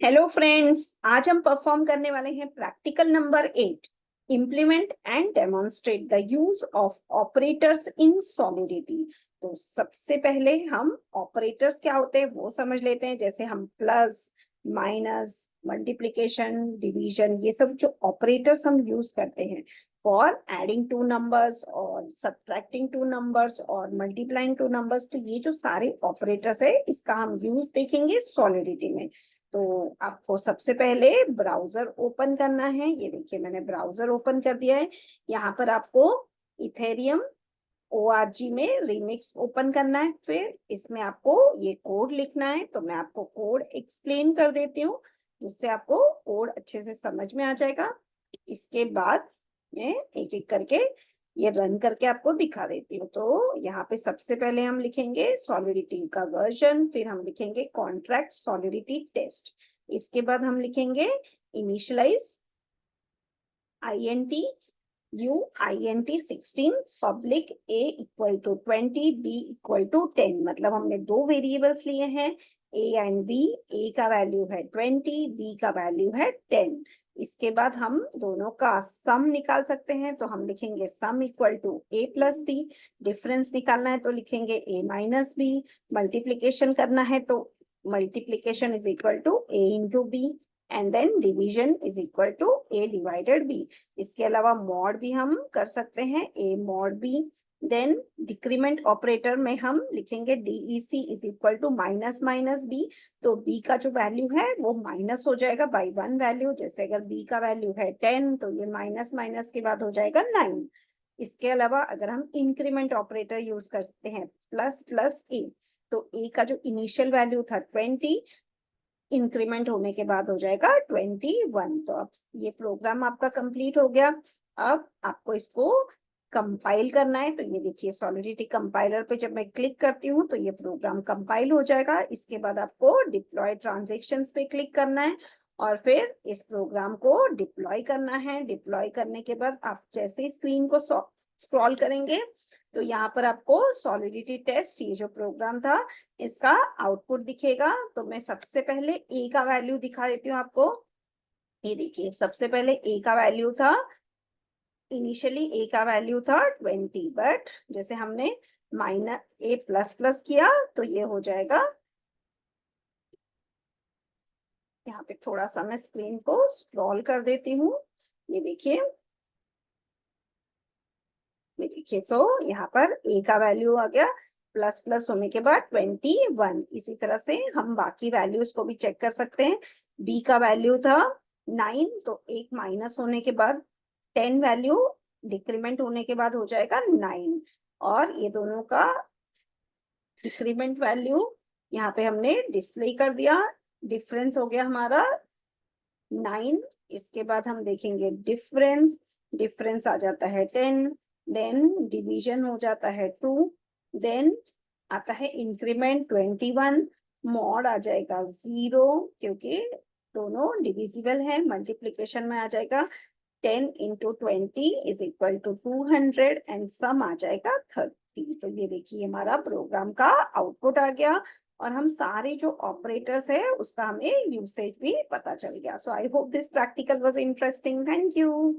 Hello friends, आज हम perform करने वाले हैं practical number 8। Implement and demonstrate the use of operators in solidity. तो सबसे पहले हम ऑपरेटर्स क्या होते हैं वो समझ लेते हैं। जैसे हम प्लस, माइनस, मल्टीप्लिकेशन, डिवीजन, ये सब जो ऑपरेटर्स हम यूज करते हैं फॉर एडिंग टू नंबर्स और सब्ट्रैक्टिंग टू नंबर्स और मल्टीप्लाइंग टू नंबर्स, तो ये जो सारे ऑपरेटर्स है इसका हम यूज देखेंगे सॉलिडिटी में। तो आपको सबसे पहले ब्राउजर ओपन करना है। ये देखिए मैंने ब्राउजर ओपन कर दिया है। यहाँ पर आपको इथेरियम ORG में रिमिक्स ओपन करना है। फिर इसमें आपको ये कोड लिखना है, तो मैं आपको कोड एक्सप्लेन कर देती हूँ जिससे आपको कोड अच्छे से समझ में आ जाएगा। इसके बाद मैं एक एक करके ये रन करके आपको दिखा देती हूँ। तो यहाँ पे सबसे पहले हम लिखेंगे सॉलिडिटी का वर्जन, फिर हम लिखेंगे कॉन्ट्रैक्ट सॉलिडिटी टेस्ट। इसके बाद हम लिखेंगे initialize INT 16 public A equal to 20 B equal to 10। मतलब हमने दो वेरिएबल्स लिए हैं A एंड B। A का वैल्यू है 20, B का वैल्यू है 10। इसके बाद हम दोनों का सम निकाल सकते हैं, तो हम लिखेंगे sum equal to A plus B। Difference निकालना है तो लिखेंगे A माइनस B। मल्टीप्लीकेशन करना है तो multiplication is equal to A into B and then division is equal to A divided B। इसके अलावा मॉड भी हम कर सकते हैं, A mod B। Then decrement operator में हम लिखेंगे DEC is equal to minus minus B। तो B का जो वैल्यू है वो माइनस हो जाएगा बाई वन वैल्यू। जैसे अगर B का वैल्यू है 10 तो ये माइनस माइनस के बाद हो जाएगा 9। इसके अलावा अगर हम इंक्रीमेंट ऑपरेटर यूज करते हैं प्लस प्लस A, तो A का जो इनिशियल वैल्यू था 20, इंक्रीमेंट होने के बाद हो जाएगा 21। तो अब ये प्रोग्राम आपका कंप्लीट हो गया। अब आपको इसको कंपाइल करना है। तो ये देखिए सॉलिडिटी कंपाइलर पे जब मैं क्लिक करती हूँ तो ये प्रोग्राम कंपाइल हो जाएगा। इसके बाद आपको डिप्लॉय ट्रांजैक्शंस पे क्लिक करना है और फिर इस प्रोग्राम को डिप्लॉय करना है। डिप्लॉय करने के बाद आप जैसे स्क्रीन को स्क्रॉल करेंगे तो यहाँ पर आपको सॉलिडिटी टेस्ट, ये जो प्रोग्राम था, इसका आउटपुट दिखेगा। तो मैं सबसे पहले A का वैल्यू दिखा देती हूँ आपको। ये देखिए सबसे पहले A का वैल्यू था, इनिशियली A का वैल्यू था 20, बट जैसे हमने माइनस A प्लस प्लस किया तो ये हो जाएगा। यहाँ पे थोड़ा सा मैं स्क्रीन को स्क्रॉल कर देती हूँ। ये देखिए, ये देखिए तो यहाँ पर A का वैल्यू आ गया प्लस प्लस होने के बाद 21। इसी तरह से हम बाकी वैल्यूज को भी चेक कर सकते हैं। B का वैल्यू था 9, तो एक माइनस होने के बाद 10 वैल्यू डिक्रीमेंट होने के बाद हो जाएगा 9। और ये दोनों का डिक्रीमेंट वैल्यू यहाँ पे हमने डिस्प्ले कर दिया। डिफरेंस हो गया हमारा 9। इसके बाद हम देखेंगे डिफरेंस, डिफरेंस आ जाता है 10। देन डिवीजन हो जाता है 2। देन आता है इंक्रीमेंट 21। मॉड आ जाएगा 0 क्योंकि दोनों डिविजिबल है। मल्टीप्लीकेशन में आ जाएगा 10 into 20 is equal to 200 and sum आ जाएगा 30। तो ये देखिए हमारा प्रोग्राम का आउटपुट आ गया और हम सारे जो ऑपरेटर्स है उसका हमें यूसेज भी पता चल गया। So I hope this practical was interesting. Thank you.